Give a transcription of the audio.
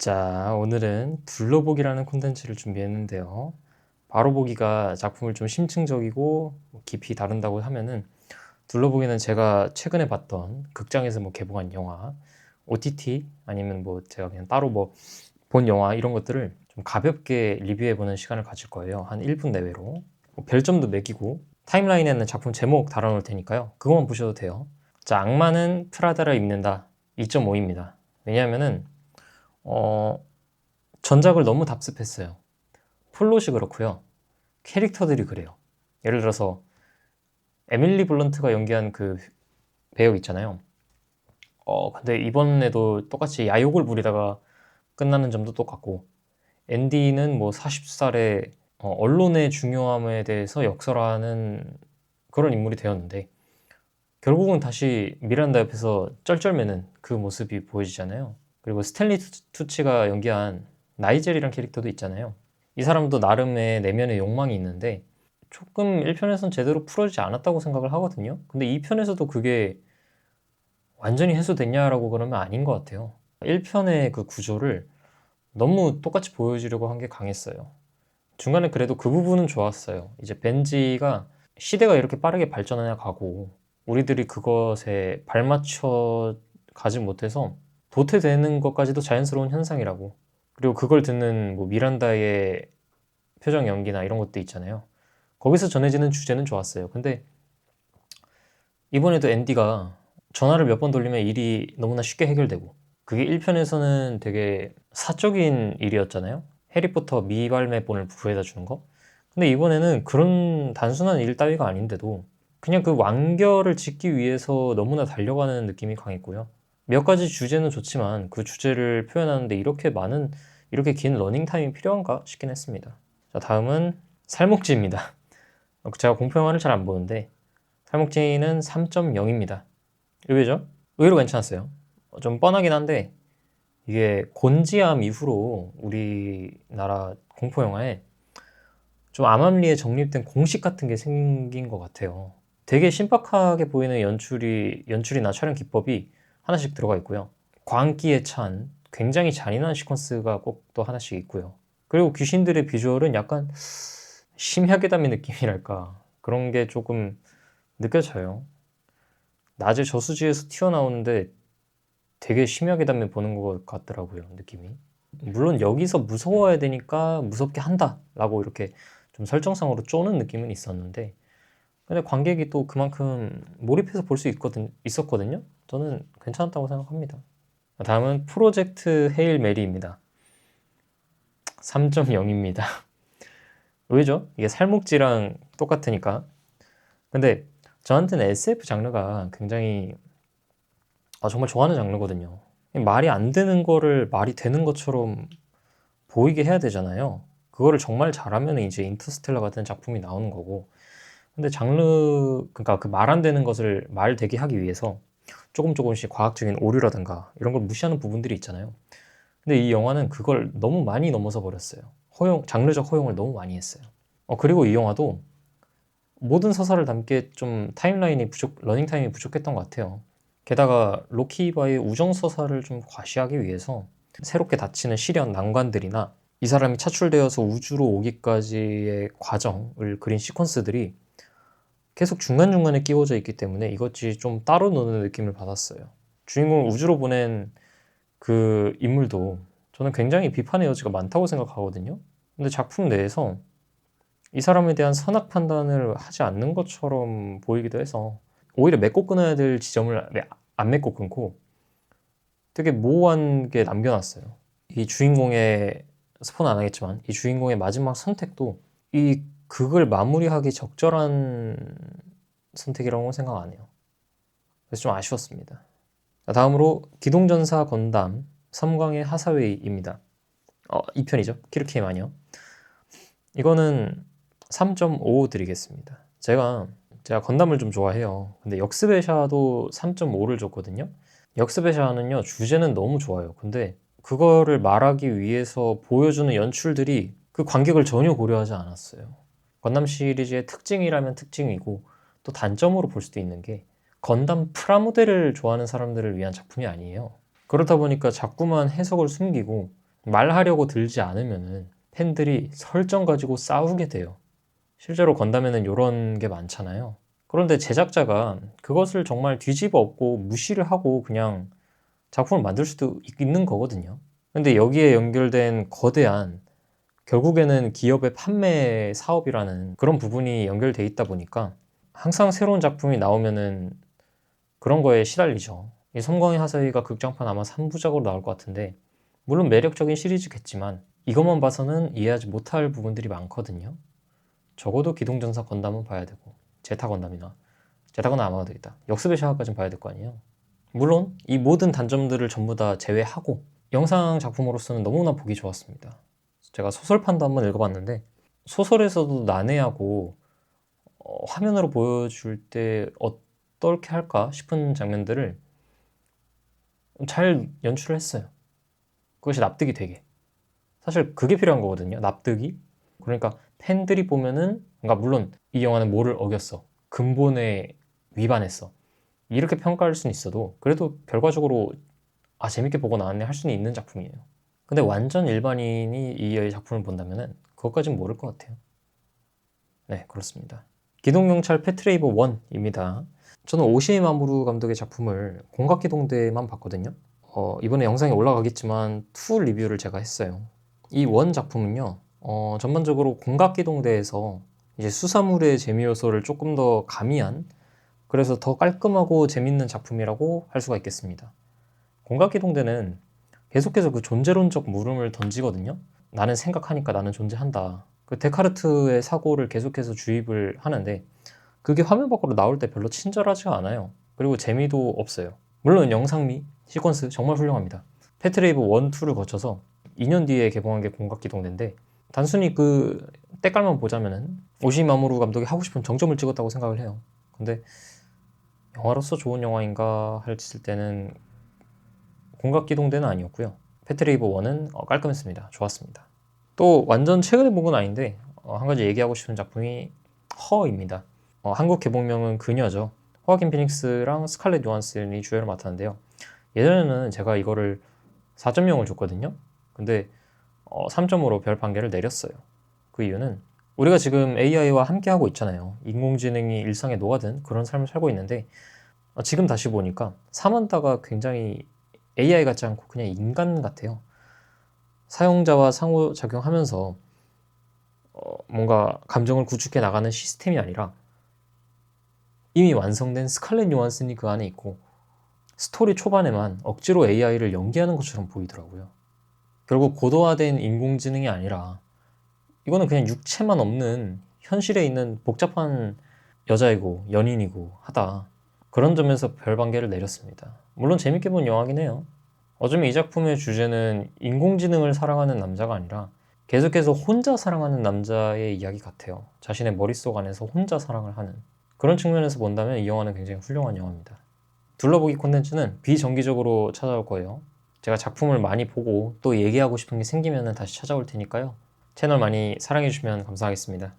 자, 오늘은 둘러보기라는 콘텐츠를 준비했는데요. 바로 보기가 작품을 좀 심층적이고 깊이 다룬다고 하면은 둘러보기는 제가 최근에 봤던 극장에서 개봉한 영화, OTT 아니면 제가 그냥 따로 본 영화 이런 것들을 좀 가볍게 리뷰해보는 시간을 가질 거예요. 한 1분 내외로. 별점도 매기고 타임라인에는 작품 제목 달아놓을 테니까요. 그것만 보셔도 돼요. 자, 악마는 프라다를 입는다. 2.5입니다. 왜냐하면은 전작을 너무 답습했어요. 플롯이 그렇고요. 캐릭터들이 그래요. 예를 들어서 에밀리 블런트가 연기한 그 배역 있잖아요. 근데 이번에도 똑같이 야욕을 부리다가 끝나는 점도 똑같고, 앤디는 40살에 언론의 중요함에 대해서 역설하는 그런 인물이 되었는데, 결국은 다시 미란다 옆에서 쩔쩔매는 그 모습이 보여지잖아요. 그리고 스탠리 투치가 연기한 나이젤이란 캐릭터도 있잖아요. 이 사람도 나름의 내면의 욕망이 있는데 조금 1편에선 제대로 풀어지지 않았다고 생각을 하거든요. 근데 2편에서도 그게 완전히 해소됐냐라고 그러면 아닌 것 같아요. 1편의 그 구조를 너무 똑같이 보여주려고 한 게 강했어요. 중간에 그래도 그 부분은 좋았어요. 이제 벤지가 시대가 이렇게 빠르게 발전해 가고 우리들이 그것에 발맞춰 가지 못해서 도태되는 것까지도 자연스러운 현상이라고. 그리고 그걸 듣는 미란다의 표정 연기나 이런 것도 있잖아요. 거기서 전해지는 주제는 좋았어요. 근데 이번에도 앤디가 전화를 몇 번 돌리면 일이 너무나 쉽게 해결되고, 그게 1편에서는 되게 사적인 일이었잖아요. 해리포터 미발매본을 구해다 주는 거. 근데 이번에는 그런 단순한 일 따위가 아닌데도 그냥 그 완결을 짓기 위해서 너무나 달려가는 느낌이 강했고요. 몇 가지 주제는 좋지만 그 주제를 표현하는데 이렇게 긴 러닝타임이 필요한가 싶긴 했습니다. 자, 다음은 살목지입니다. 제가 공포영화를 잘 안 보는데 살목지는 3.0입니다. 의외죠? 의외로 괜찮았어요. 좀 뻔하긴 한데 이게 곤지암 이후로 우리나라 공포영화에 좀 암암리에 정립된 공식 같은 게 생긴 것 같아요. 되게 신박하게 보이는 연출이나 촬영 기법이 하나씩 들어가 있고요. 광기에 찬 굉장히 잔인한 시퀀스가 꼭 또 하나씩 있고요. 그리고 귀신들의 비주얼은 약간 심야괴담의 느낌이랄까. 그런 게 조금 느껴져요. 낮에 저수지에서 튀어나오는데 되게 심야괴담을 보는 것 같더라고요, 느낌이. 물론 여기서 무서워야 되니까 무섭게 한다라고 이렇게 좀 설정상으로 쪼는 느낌은 있었는데, 근데 관객이 또 그만큼 몰입해서 볼 수 있었거든요. 저는 괜찮았다고 생각합니다. 다음은 프로젝트 헤일 메리입니다. 3.0입니다. 왜죠? 이게 살목지랑 똑같으니까. 근데 저한테는 SF 장르가 굉장히 정말 좋아하는 장르거든요. 말이 안 되는 거를 말이 되는 것처럼 보이게 해야 되잖아요. 그거를 정말 잘하면 이제 인터스텔라 같은 작품이 나오는 거고. 근데 그러니까 그 말 안 되는 것을 말 되게 하기 위해서 조금씩 과학적인 오류라든가 이런 걸 무시하는 부분들이 있잖아요. 근데 이 영화는 그걸 너무 많이 넘어서 버렸어요. 장르적 허용을 너무 많이 했어요. 그리고 이 영화도 모든 서사를 담기에 좀 러닝타임이 부족했던 것 같아요. 게다가 로키와의 우정 서사를 좀 과시하기 위해서 새롭게 닥치는 시련, 난관들이나 이 사람이 차출되어서 우주로 오기까지의 과정을 그린 시퀀스들이 계속 중간중간에 끼워져 있기 때문에 이것이 좀 따로 노는 느낌을 받았어요. 주인공을 우주로 보낸 그 인물도 저는 굉장히 비판의 여지가 많다고 생각하거든요. 근데 작품 내에서 이 사람에 대한 선악 판단을 하지 않는 것처럼 보이기도 해서 오히려 맺고 끊어야 될 지점을 안 맺고 끊고 되게 모호한 게 남겨놨어요. 이 주인공의 스포는 안 하겠지만 이 주인공의 마지막 선택도 이 극을 마무리하기 적절한 선택이라고 생각 안 해요. 그래서 좀 아쉬웠습니다. 다음으로 기동전사 건담 섬광의 하사웨이입니다. 2편이죠. 키르케임 아니요. 이거는 3.5 드리겠습니다. 제가 건담을 좀 좋아해요. 근데 역스베샤도 3.5를 줬거든요. 역스베샤는요, 주제는 너무 좋아요. 근데 그거를 말하기 위해서 보여주는 연출들이 그 관객을 전혀 고려하지 않았어요. 건담 시리즈의 특징이라면 특징이고 또 단점으로 볼 수도 있는 게 건담 프라모델을 좋아하는 사람들을 위한 작품이 아니에요. 그렇다 보니까 자꾸만 해석을 숨기고 말하려고 들지 않으면은 팬들이 설정 가지고 싸우게 돼요. 실제로 건담에는 이런 게 많잖아요. 그런데 제작자가 그것을 정말 뒤집어 엎고 무시를 하고 그냥 작품을 만들 수도 있는 거거든요. 근데 여기에 연결된 거대한 결국에는 기업의 판매 사업이라는 그런 부분이 연결돼 있다 보니까 항상 새로운 작품이 나오면은 그런 거에 시달리죠. 이 섬광의 하사위가 극장판 아마 3부작으로 나올 것 같은데 물론 매력적인 시리즈겠지만 이것만 봐서는 이해하지 못할 부분들이 많거든요. 적어도 기동전사 건담은 봐야 되고 제타 건담이나 제타 건담 아마가 되겠다. 역습의 샤워까지는 봐야 될 거 아니에요. 물론 이 모든 단점들을 전부 다 제외하고 영상 작품으로서는 너무나 보기 좋았습니다. 제가 소설판도 한번 읽어봤는데 소설에서도 난해하고 화면으로 보여줄 때 어떻게 할까 싶은 장면들을 잘 연출을 했어요. 그것이 납득이 되게. 사실 그게 필요한 거거든요. 납득이. 그러니까 팬들이 보면은 그러니까 물론 이 영화는 뭐를 어겼어. 근본에 위반했어. 이렇게 평가할 수는 있어도 그래도 결과적으로 재밌게 보고 나왔네 할 수는 있는 작품이에요. 근데 완전 일반인이 이 작품을 본다면은 그것까진 모를 것 같아요. 네, 그렇습니다. 기동경찰 패트레이버 1입니다. 저는 오시이 마모루 감독의 작품을 공각기동대만 봤거든요. 이번에 영상에 올라가겠지만 2 리뷰를 제가 했어요. 이 1 작품은요, 전반적으로 공각기동대에서 이제 수사물의 재미 요소를 조금 더 가미한 그래서 더 깔끔하고 재밌는 작품이라고 할 수가 있겠습니다. 공각기동대는 계속해서 그 존재론적 물음을 던지거든요. 나는 생각하니까 나는 존재한다. 그 데카르트의 사고를 계속해서 주입을 하는데 그게 화면 밖으로 나올 때 별로 친절하지가 않아요. 그리고 재미도 없어요. 물론 영상미, 시퀀스 정말 훌륭합니다. 패트레이브 1, 2를 거쳐서 2년 뒤에 개봉한 게 공각기동대인데 단순히 그 때깔만 보자면은 오시이 마모루 감독이 하고 싶은 정점을 찍었다고 생각을 해요. 근데 영화로서 좋은 영화인가 했을 때는 공각기동대는 아니었고요. 패트레이브 1은 깔끔했습니다. 좋았습니다. 또 완전 최근에 본 건 아닌데 한 가지 얘기하고 싶은 작품이 허입니다. 한국 개봉명은 그녀죠. 호아킨 피닉스랑 스칼렛 요한슨이 주연을 맡았는데요. 예전에는 제가 이거를 4.0을 줬거든요. 근데 3점으로 별 판결을 내렸어요. 그 이유는 우리가 지금 AI와 함께 하고 있잖아요. 인공지능이 일상에 녹아든 그런 삶을 살고 있는데 지금 다시 보니까 사만다가 굉장히 AI 같지 않고 그냥 인간 같아요. 사용자와 상호작용하면서 뭔가 감정을 구축해 나가는 시스템이 아니라 이미 완성된 스칼렛 요한슨이 그 안에 있고 스토리 초반에만 억지로 AI를 연기하는 것처럼 보이더라고요. 결국 고도화된 인공지능이 아니라 이거는 그냥 육체만 없는 현실에 있는 복잡한 여자이고 연인이고 하다. 그런 점에서 별반개를 내렸습니다. 물론 재밌게 본 영화긴 해요. 어쩌면 이 작품의 주제는 인공지능을 사랑하는 남자가 아니라 계속해서 혼자 사랑하는 남자의 이야기 같아요. 자신의 머릿속 안에서 혼자 사랑을 하는 그런 측면에서 본다면 이 영화는 굉장히 훌륭한 영화입니다. 둘러보기 콘텐츠는 비정기적으로 찾아올 거예요. 제가 작품을 많이 보고 또 얘기하고 싶은 게 생기면 다시 찾아올 테니까요. 채널 많이 사랑해주시면 감사하겠습니다.